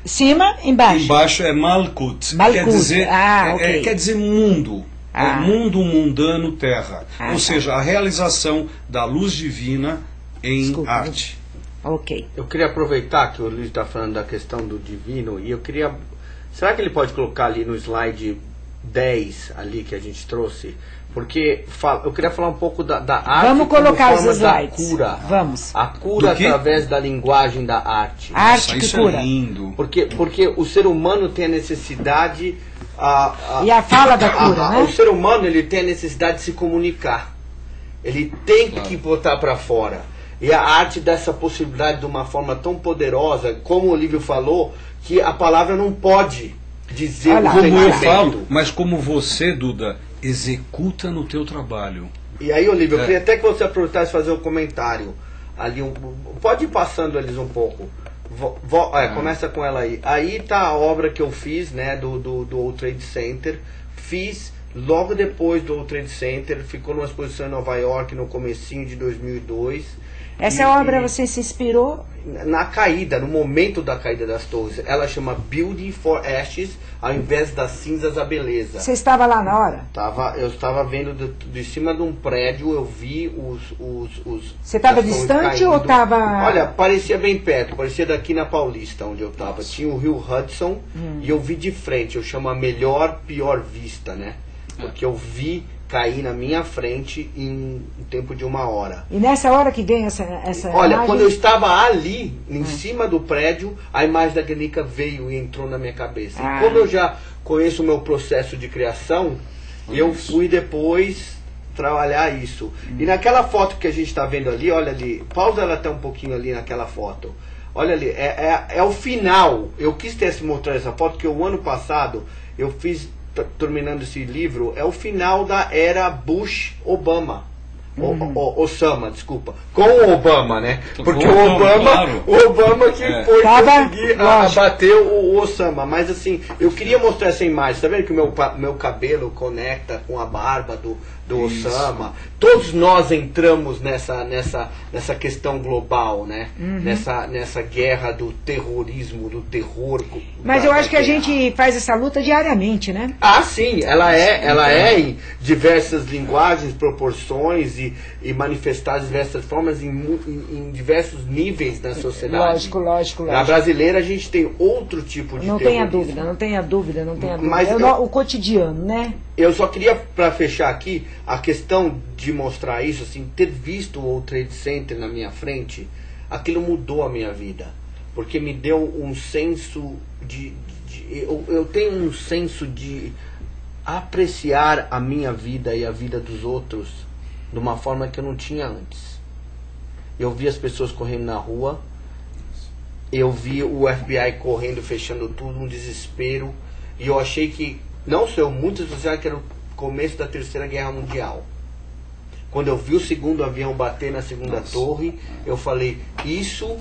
Cima, embaixo. Embaixo é Malkut. Malkut. Quer dizer, Okay. quer dizer mundo. Mundo mundano, terra. Ou seja, a realização da luz divina em arte. Ok. Eu queria aproveitar que o Luiz está falando da questão do divino e eu queria... Será que ele pode colocar ali no slide 10 ali que a gente trouxe? Porque eu queria falar um pouco da arte. Vamos colocar os slides. Da cura. Vamos. A cura através da linguagem da arte. A arte que isso cura. É lindo. Porque o ser humano tem a necessidade... E a fala da cura, né? O ser humano ele tem a necessidade de se comunicar. Ele tem que botar para fora. E a arte dá essa possibilidade de uma forma tão poderosa, como o Olívio falou, que a palavra não pode dizer Como eu sentimento. falo, mas como você, Duda, executa no teu trabalho. E aí, Olívio, eu queria até que você aproveitasse e fazer um comentário. Ali, pode ir passando eles um pouco. Começa com ela aí. Aí tá a obra que eu fiz, né, do World Trade Center. Fiz logo depois do World Trade Center. Ficou numa exposição em Nova York no comecinho de 2002. Essa obra você se inspirou? Na caída, no momento da caída das torres. Ela chama Building for Ashes, ao invés das cinzas a beleza. Você estava lá na hora? Eu estava vendo de cima de um prédio, eu vi os Você estava as torres distante caindo. ou estava... Olha, parecia bem perto, parecia daqui na Paulista, onde eu estava. Tinha o rio Hudson e eu vi de frente, eu chamo a melhor, pior vista, né? Porque eu vi cair na minha frente em um tempo de 1 hora. E nessa hora que vem essa Olha, imagem... quando eu estava ali, em cima do prédio, a imagem da Guernica veio e entrou na minha cabeça. E como eu já conheço o meu processo de criação, eu fui depois trabalhar isso. E naquela foto que a gente está vendo ali, olha ali, pausa ela até um pouquinho ali naquela foto. Olha ali, é o final. Eu quis ter se mostrar essa foto, porque o ano passado eu fiz, terminando esse livro, é o final da era Bush-Obama. Osama, desculpa. Com o Obama, né? Porque o Obama que foi conseguir abater o Osama. Mas assim, eu queria mostrar essa imagem. Tá vendo que o meu cabelo conecta com a barba do Osama? Todos nós entramos nessa questão global, né? Nessa guerra do terrorismo, do terror. Mas eu acho que a gente faz essa luta diariamente, né? Ah, sim. Ela é em diversas linguagens, proporções e manifestar de diversas formas em diversos níveis da sociedade. Lógico. Na brasileira a gente tem outro tipo de Não tenha dúvida. Mas o cotidiano, né? Eu só queria, para fechar aqui, a questão de mostrar isso, assim, ter visto o World Trade Center na minha frente, aquilo mudou a minha vida. Porque me deu um senso eu tenho um senso de apreciar a minha vida e a vida dos outros de uma forma que eu não tinha antes. Eu vi as pessoas correndo na rua, eu vi o FBI correndo, fechando tudo, um desespero, e eu achei que, não sei, muitos acharam que era o começo da Terceira Guerra Mundial. Quando eu vi o segundo avião bater na segunda torre, eu falei, isso...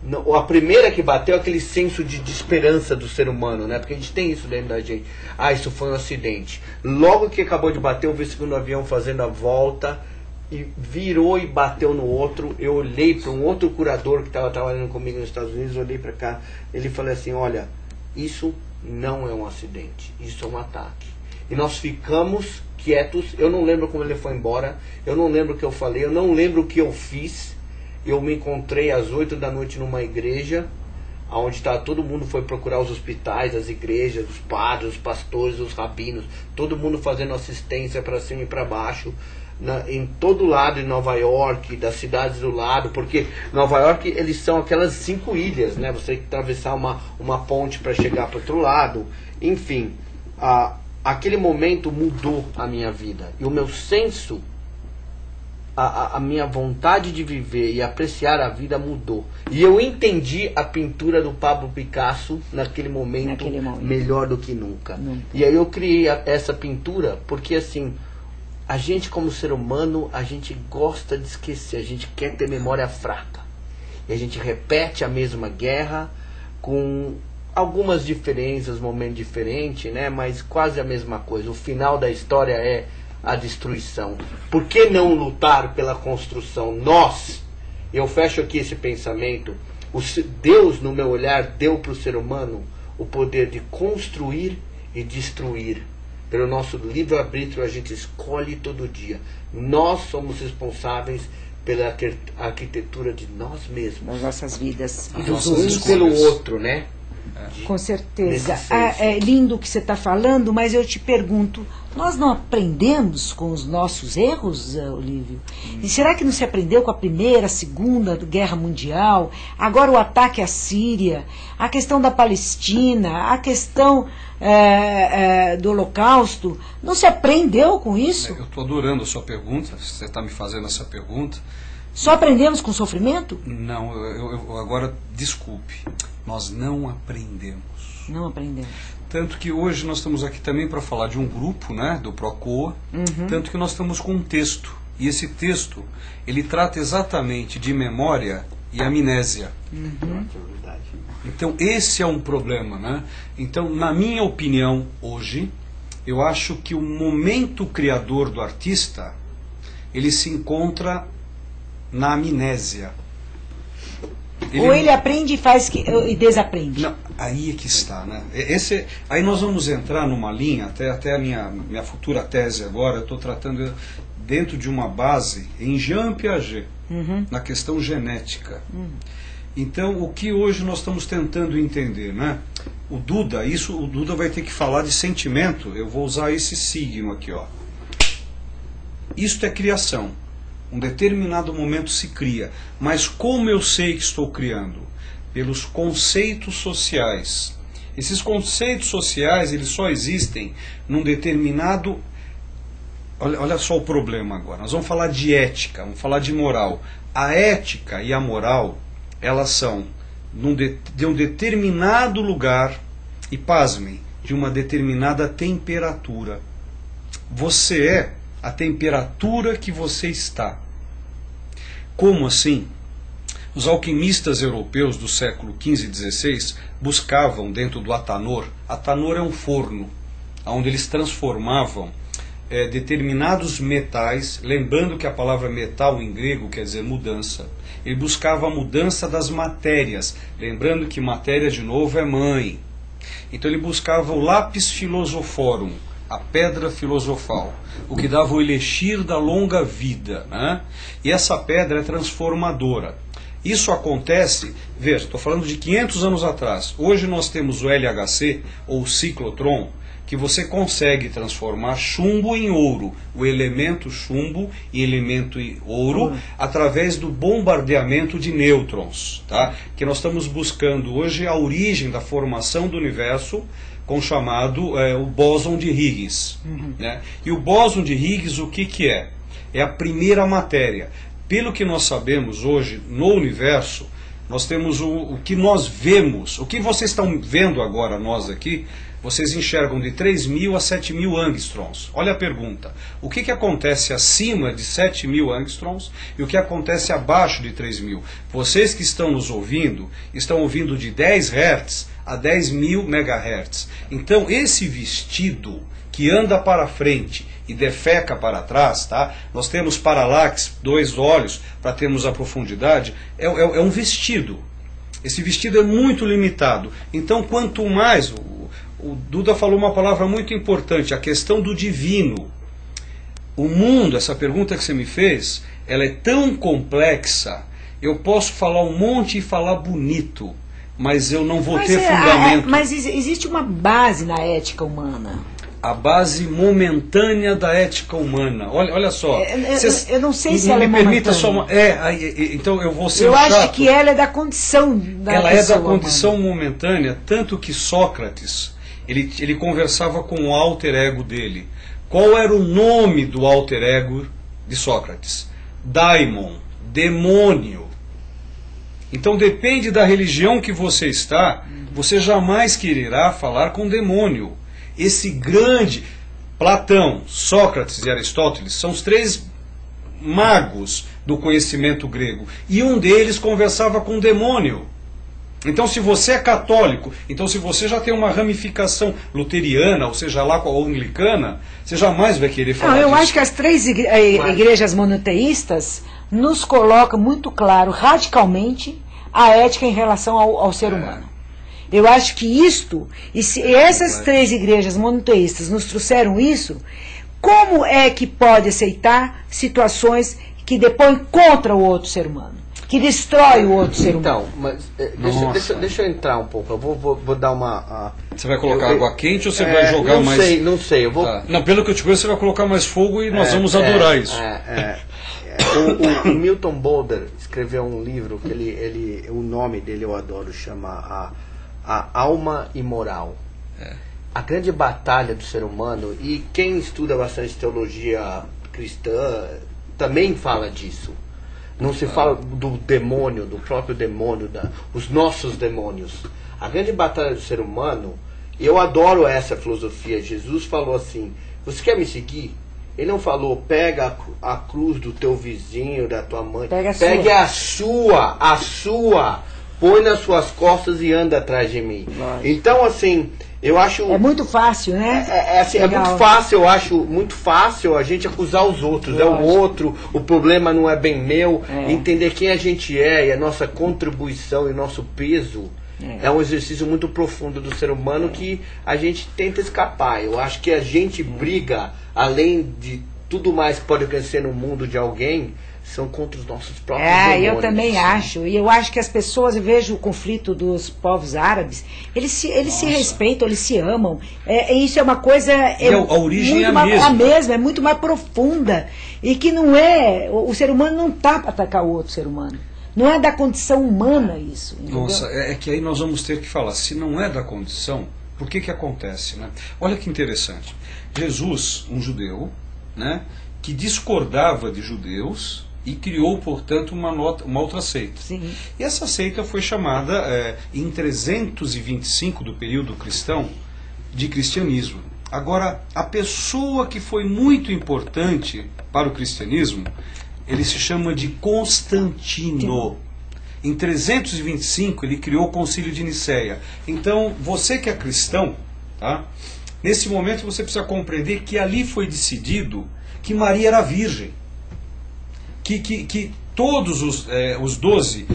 Não, a primeira que bateu é aquele senso de esperança do ser humano, né? Porque a gente tem isso dentro da gente. Isso foi um acidente. Logo que acabou de bater, eu vi o segundo avião fazendo a volta e virou e bateu no outro. Eu olhei para um outro curador que estava trabalhando comigo nos Estados Unidos, olhei para cá, ele falou assim, olha, isso não é um acidente, isso é um ataque. E nós ficamos quietos, eu não lembro como ele foi embora, eu não lembro o que eu falei, eu não lembro o que eu fiz. Eu me encontrei às 8 da noite numa igreja, onde todo mundo foi procurar os hospitais, as igrejas, os padres, os pastores, os rabinos, todo mundo fazendo assistência para cima e para baixo, em todo lado em Nova York, das cidades do lado, porque Nova York, eles são aquelas 5 ilhas, né? Você tem que atravessar uma ponte para chegar para o outro lado, enfim, aquele momento mudou a minha vida, e o meu senso, a minha vontade de viver e apreciar a vida mudou. E eu entendi a pintura do Pablo Picasso naquele momento melhor do que nunca. E aí eu criei essa pintura porque, assim, a gente como ser humano, a gente gosta de esquecer, a gente quer ter memória fraca. E a gente repete a mesma guerra com algumas diferenças, momentos diferentes, né? Mas quase a mesma coisa. O final da história é a destruição. Por que não lutar pela construção? Eu fecho aqui esse pensamento, Deus, no meu olhar, deu para o ser humano o poder de construir e destruir. Pelo nosso livre-arbítrio a gente escolhe todo dia. Nós somos responsáveis pela arquitetura de nós mesmos. Das nossas vidas e dos outros. Um pelo outro, né? Com certeza. É lindo o que você está falando, mas eu te pergunto, nós não aprendemos com os nossos erros, Olívio? E será que não se aprendeu com a Primeira, a Segunda Guerra Mundial, agora o ataque à Síria, a questão da Palestina, a questão do Holocausto? Não se aprendeu com isso? Eu estou adorando a sua pergunta, você está me fazendo essa pergunta. Só aprendemos com sofrimento? Não, eu agora, desculpe, nós não aprendemos. Não aprendemos. Tanto que hoje nós estamos aqui também para falar de um grupo, né, do Procoa, tanto que nós estamos com um texto. E esse texto, ele trata exatamente de memória e amnésia. Então esse é um problema, né? Então, na minha opinião, hoje, eu acho que o momento criador do artista, ele se encontra na amnésia. Ou ele aprende e faz e desaprende. Não, aí é que está, né? Aí nós vamos entrar numa linha, até a minha futura tese agora, eu estou tratando dentro de uma base em Jean Piaget, na questão genética. Então, o que hoje nós estamos tentando entender, né? O Duda vai ter que falar de sentimento, eu vou usar esse signo aqui, ó. Isto é criação. Um determinado momento se cria. Mas como eu sei que estou criando? Pelos conceitos sociais. Esses conceitos sociais, eles só existem num determinado... Olha só o problema agora. Nós vamos falar de ética, vamos falar de moral. A ética e a moral, elas são de um determinado lugar, e pasmem, de uma determinada temperatura. Você é a temperatura que você está. Como assim? Os alquimistas europeus do século XV e XVI buscavam dentro do Atanor. Atanor é um forno, onde eles transformavam determinados metais, lembrando que a palavra metal em grego quer dizer mudança. Ele buscava a mudança das matérias, lembrando que matéria de novo é mãe. Então ele buscava o lápis philosophorum, a pedra filosofal, o que dava o elixir da longa vida, né? E essa pedra é transformadora. Isso acontece, veja, estou falando de 500 anos atrás. Hoje nós temos o LHC, ou ciclotron, que você consegue transformar chumbo em ouro, o elemento chumbo em elemento ouro, através do bombardeamento de nêutrons, tá? Que nós estamos buscando hoje a origem da formação do universo, com o chamado o bóson de Higgs. Né? E o bóson de Higgs, o que é? É a primeira matéria. Pelo que nós sabemos hoje no universo, nós temos o que nós vemos, o que vocês estão vendo agora, nós aqui, vocês enxergam de 3.000 a 7.000 angstroms. Olha a pergunta, o que acontece acima de 7.000 angstroms e o que acontece abaixo de 3.000? Vocês que estão nos ouvindo, estão ouvindo de 10 Hz a 10.000 MHz. Então esse vestido que anda para frente e defeca para trás, tá? Nós temos paralaxe, 2 olhos, para termos a profundidade, é um vestido. Esse vestido é muito limitado. Então quanto mais... O Duda falou uma palavra muito importante, a questão do divino. O mundo, essa pergunta que você me fez, ela é tão complexa, eu posso falar um monte e falar bonito, mas eu não vou ter fundamento. Mas existe uma base na ética humana. A base momentânea da ética humana. Olha só. Eu não sei se ela é momentânea. Então eu vou ser chato. Acho que ela é da condição da Ela pessoa é da condição humana. momentânea, tanto que Sócrates, ele conversava com o alter ego dele. Qual era o nome do alter ego de Sócrates? Daimon, demônio. Então depende da religião que você está, você jamais quererá falar com demônio. Esse grande Platão, Sócrates e Aristóteles são os 3 magos do conhecimento grego. E um deles conversava com o demônio. Então se você é católico, então se você já tem uma ramificação luteriana, ou seja lá, ou anglicana, você jamais vai querer falar disso. Eu acho que as 3 igrejas monoteístas nos colocam muito claro, radicalmente, a ética em relação ao ser humano. Eu acho que isto, e se essas 3 igrejas monoteístas nos trouxeram isso, como é que pode aceitar situações que depõem contra o outro ser humano? Que destrói o outro ser humano? Então, mas deixa eu entrar um pouco. Eu vou dar uma... Você vai colocar água quente ou você vai jogar mais... Não sei. Eu vou... Não, pelo que eu te conheço, você vai colocar mais fogo e nós vamos adorar isso. O Milton Boulder escreveu um livro que o nome dele eu adoro, chama a Alma Imoral. A grande batalha do ser humano, e quem estuda bastante teologia cristã também fala disso. Não se fala do demônio, do próprio demônio, os nossos demônios. A grande batalha do ser humano, eu adoro essa filosofia. Jesus falou assim, você quer me seguir? Ele não falou, pega a cruz do teu vizinho, da tua mãe. Pegue a sua, põe nas suas costas e anda atrás de mim. Lógico. Então, assim, eu acho... É muito fácil, né? É muito fácil, eu acho muito fácil a gente acusar os outros. Lógico. É o outro, o problema não é bem meu. Entender quem a gente é e a nossa contribuição e nosso peso é um exercício muito profundo do ser humano que a gente tenta escapar. Eu acho que a gente briga, além de tudo mais que pode acontecer no mundo de alguém, são contra os nossos próprios demônios. Eu também acho. E eu acho que as pessoas, eu vejo o conflito dos povos árabes, eles se respeitam, eles se amam. Isso é uma coisa... a origem é a mesma, é muito mais profunda. E que não é... O ser humano não está para atacar o outro ser humano. Não é da condição humana isso. Entendeu? Nossa, é que aí nós vamos ter que falar, se não é da condição, por que acontece, né? Olha que interessante. Jesus, um judeu, né, que discordava de judeus e criou, portanto, uma outra seita. Sim. E essa seita foi chamada, em 325 do período cristão, de cristianismo. Agora, a pessoa que foi muito importante para o cristianismo, ele se chama de Constantino. Em 325 ele criou o Concílio de Nicéia. Então, você que é cristão, tá? Nesse momento você precisa compreender que ali foi decidido que Maria era virgem. Que todos os 12,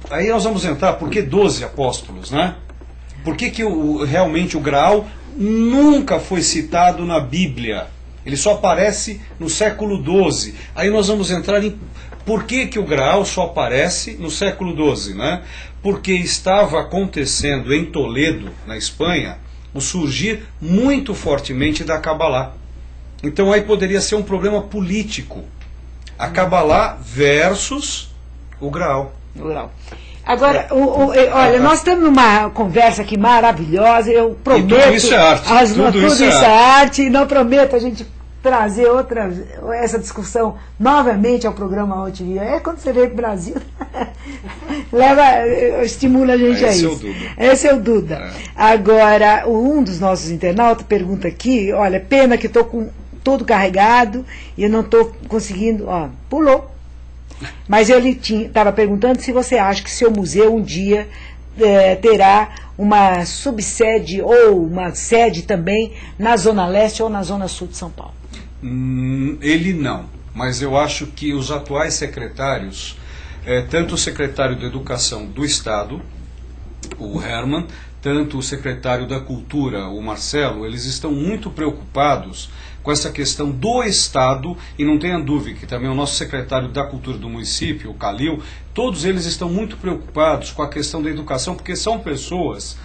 aí nós vamos entrar, por que 12 apóstolos, né? Por que realmente o Graal nunca foi citado na Bíblia? Ele só aparece no século XII. Aí nós vamos entrar em por que o Graal só aparece no século XII, né? Porque estava acontecendo em Toledo, na Espanha, o surgir muito fortemente da Cabalá. Então aí poderia ser um problema político. A Cabalá versus o Graal. Agora, olha, nós estamos numa conversa aqui maravilhosa, eu prometo... E tudo isso é arte. Tudo isso é arte, e não prometo a gente trazer essa discussão novamente ao programa OTV. Quando você veio para o Brasil, estimula a gente a isso. Esse é o Duda. Agora, um dos nossos internautas pergunta aqui, olha, pena que estou com todo carregado e eu não estou conseguindo... Pulou. Mas ele estava perguntando se você acha que seu museu um dia terá uma subsede ou uma sede também na Zona Leste ou na Zona Sul de São Paulo. Ele não, mas eu acho que os atuais secretários, tanto o secretário da Educação do Estado, o Herman, tanto o secretário da Cultura, o Marcelo, eles estão muito preocupados com essa questão do Estado, e não tenha dúvida que também o nosso secretário da Cultura do município, o Calil, todos eles estão muito preocupados com a questão da educação, porque são pessoas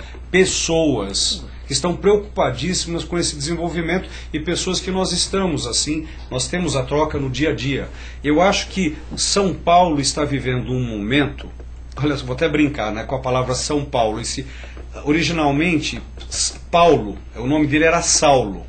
que estão preocupadíssimas com esse desenvolvimento, e pessoas que nós estamos assim, nós temos a troca no dia a dia. Eu acho que São Paulo está vivendo um momento, olha, vou até brincar, né, com a palavra São Paulo, originalmente Paulo, o nome dele era Saulo.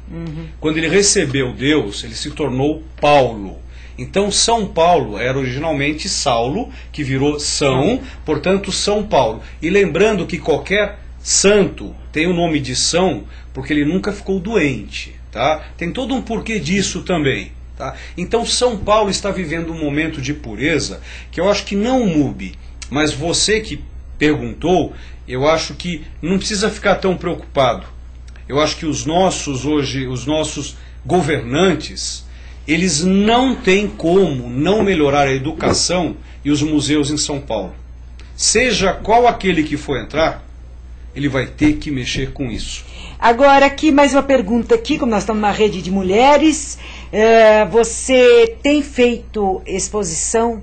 Quando ele recebeu Deus, ele se tornou Paulo. Então São Paulo era originalmente Saulo, que virou São, portanto São Paulo. E lembrando que qualquer santo tem o nome de São porque ele nunca ficou doente, tá? Tem todo um porquê disso também, tá? Então São Paulo está vivendo um momento de pureza que eu acho que não o MUBI, mas você que perguntou, eu acho que não precisa ficar tão preocupado. Eu acho que os nossos governantes, eles não têm como não melhorar a educação e os museus em São Paulo. Seja qual aquele que for entrar, ele vai ter que mexer com isso. Agora, aqui mais uma pergunta aqui, como nós estamos numa rede de mulheres, você tem feito exposição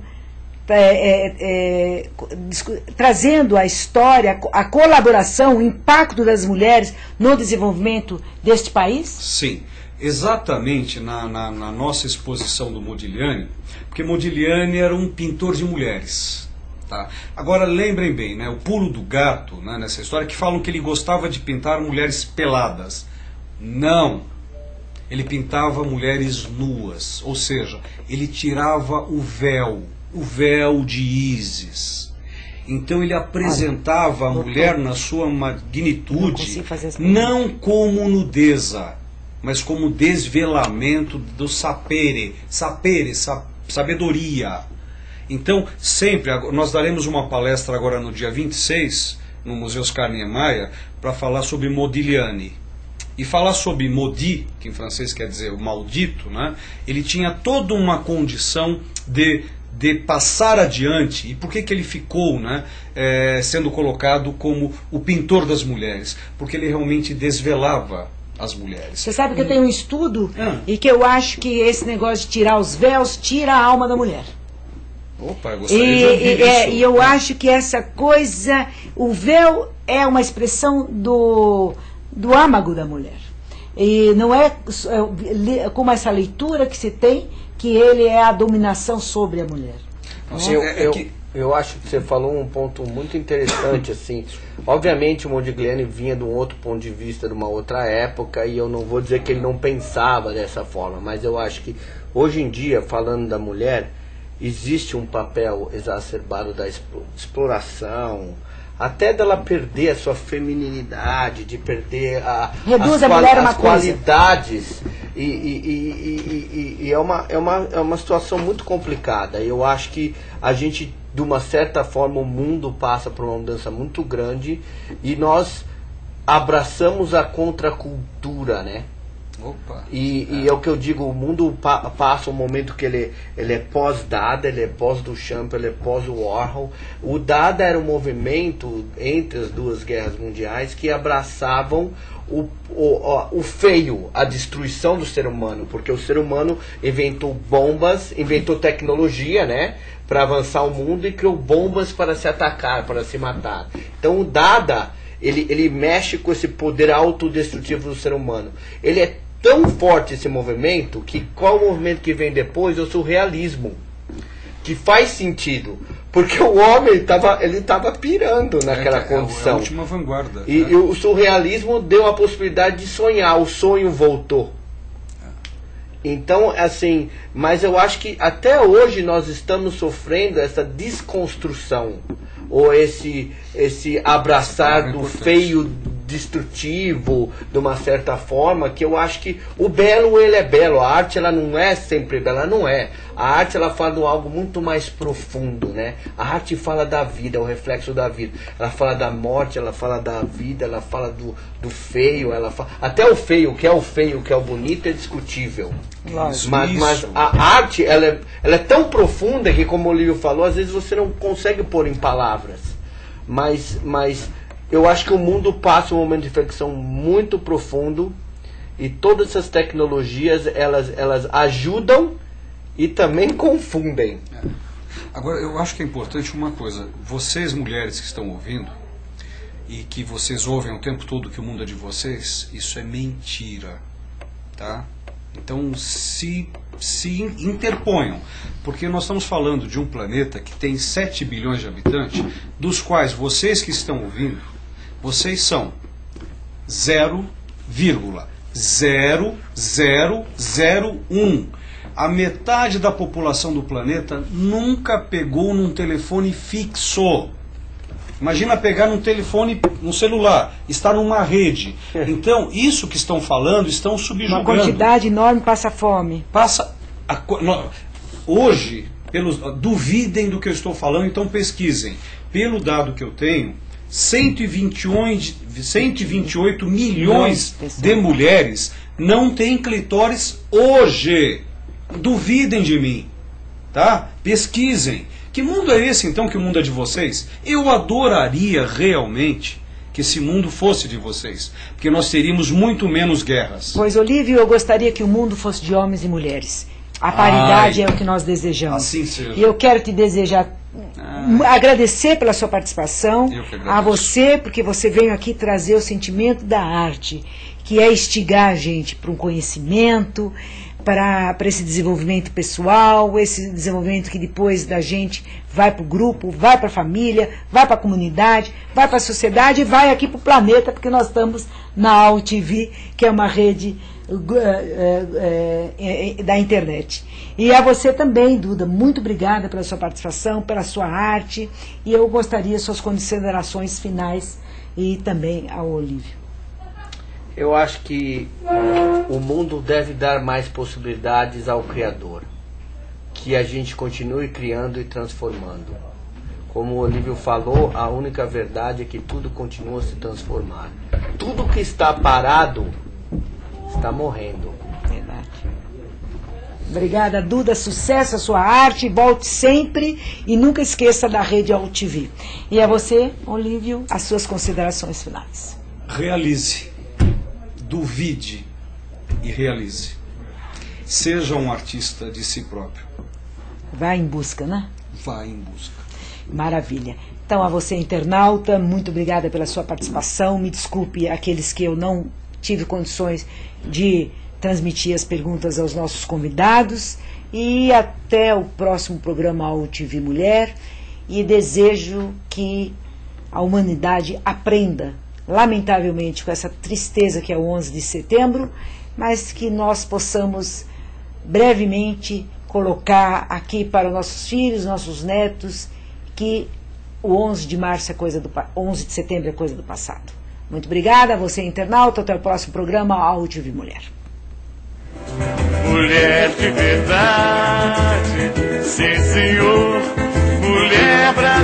trazendo a história, a colaboração, o impacto das mulheres no desenvolvimento deste país? Sim, exatamente na nossa exposição do Modigliani, porque Modigliani era um pintor de mulheres. Tá? Agora lembrem bem, né, o pulo do gato, né, nessa história, que falam que ele gostava de pintar mulheres peladas. Não, ele pintava mulheres nuas, ou seja, ele tirava o véu de Ísis. Então ele apresentava a mulher na sua magnitude, não como nudeza, mas como desvelamento do sapere, sabedoria. Então, sempre, nós daremos uma palestra agora no dia 26, no Museu Oscar Niemeyer, para falar sobre Modigliani. E falar sobre maudit, que em francês quer dizer o maldito, né? Ele tinha toda uma condição de passar adiante. E por que ele ficou, né, sendo colocado como o pintor das mulheres? Porque ele realmente desvelava as mulheres. Você sabe que eu tenho um estudo e que eu acho que esse negócio de tirar os véus tira a alma da mulher. Opa, eu gostaria de ouvir isso. E eu acho que essa coisa, o véu é uma expressão do âmago da mulher. E não é como essa leitura que se tem, que ele é a dominação sobre a mulher. Eu acho que você falou um ponto muito interessante, assim. Obviamente o Modigliani vinha de um outro ponto de vista, de uma outra época, e eu não vou dizer que ele não pensava dessa forma, mas eu acho que hoje em dia, falando da mulher, existe um papel exacerbado da exploração, até dela perder a sua feminilidade, de perder as qualidades. E é uma situação muito complicada. Eu acho que a gente, de uma certa forma, o mundo passa por uma mudança muito grande e nós abraçamos a contracultura, né? Opa. E é o que eu digo, o mundo passa um momento que ele é pós-Dada, ele é pós-Duchamp, ele é pós-Warhol. O Dada era um movimento entre as duas guerras mundiais que abraçavam o feio, a destruição do ser humano, porque o ser humano inventou bombas, inventou tecnologia, né, para avançar o mundo, e criou bombas para se atacar, para se matar. Então o Dada, ele mexe com esse poder autodestrutivo do ser humano. Ele é tão forte esse movimento que qual o movimento que vem depois é o surrealismo, que faz sentido, porque o homem estava pirando naquela condição. É a última vanguarda. E o surrealismo deu a possibilidade de sonhar, o sonho voltou. Então, assim, mas eu acho que até hoje nós estamos sofrendo essa desconstrução, ou esse abraçar do feio destrutivo, de uma certa forma, que eu acho que o belo, ele é belo, a arte ela não é sempre bela, ela não é. A arte ela fala de algo muito mais profundo, né? A arte fala da vida, é o reflexo da vida. Ela fala da morte, ela fala da vida, ela fala do feio, ela fala... Até o feio, que é o bonito, é discutível. Mas a arte, ela é tão profunda que, como o Lívio falou, às vezes você não consegue pôr em palavras. Mas eu acho que o mundo passa um momento de reflexão muito profundo, e todas essas tecnologias, elas ajudam e também confundem. Agora, eu acho que é importante uma coisa. Vocês, mulheres que estão ouvindo, e que vocês ouvem o tempo todo que o mundo é de vocês, isso é mentira, tá? Então se interponham, porque nós estamos falando de um planeta que tem 7 bilhões de habitantes, dos quais vocês que estão ouvindo, vocês são 0,0001. A metade da população do planeta nunca pegou num telefone fixo. Imagina pegar num telefone, num celular, estar numa rede. Então, isso que estão falando, estão subjugando. Uma quantidade enorme passa fome. Hoje, duvidem do que eu estou falando, então pesquisem. Pelo dado que eu tenho, 128 milhões de mulheres não têm clitóris hoje. Duvidem de mim, tá? Pesquisem. Que mundo é esse, então, que o mundo é de vocês? Eu adoraria realmente que esse mundo fosse de vocês, porque nós teríamos muito menos guerras. Pois, Olívio, eu gostaria que o mundo fosse de homens e mulheres. A paridade é o que nós desejamos. Assim seja. E eu quero te desejar, agradecer pela sua participação, a você, porque você veio aqui trazer o sentimento da arte, que é instigar a gente para um conhecimento, para esse desenvolvimento pessoal, esse desenvolvimento que depois da gente vai para o grupo, vai para a família, vai para a comunidade, vai para a sociedade e vai aqui para o planeta, porque nós estamos na AUTV, que é uma rede da internet. E a você também, Duda, muito obrigada pela sua participação, pela sua arte, e eu gostaria suas considerações finais, e também ao Olívio. Eu acho que o mundo deve dar mais possibilidades ao Criador, que a gente continue criando e transformando. Como o Olívio falou, a única verdade é que tudo continua a se transformar. Tudo que está parado está morrendo. Verdade. Obrigada, Duda. Sucesso a sua arte. Volte sempre e nunca esqueça da rede AUTV. E a você, Olívio, as suas considerações finais. Realize. Duvide e realize. Seja um artista de si próprio. Vai em busca, né? vá em busca. Maravilha. Então, a você, internauta, muito obrigada pela sua participação. Me desculpe aqueles que eu não tive condições de transmitir as perguntas aos nossos convidados. E até o próximo programa UTV Mulher. E desejo que a humanidade aprenda, lamentavelmente, com essa tristeza que é o 11 de setembro, mas que nós possamos brevemente colocar aqui para os nossos filhos, nossos netos, que o 11 de março é coisa do 11 de setembro é coisa do passado. Muito obrigada a você, internauta. Até o próximo programa UTV Mulher. Mulher de verdade, sim senhor, mulher brasileira.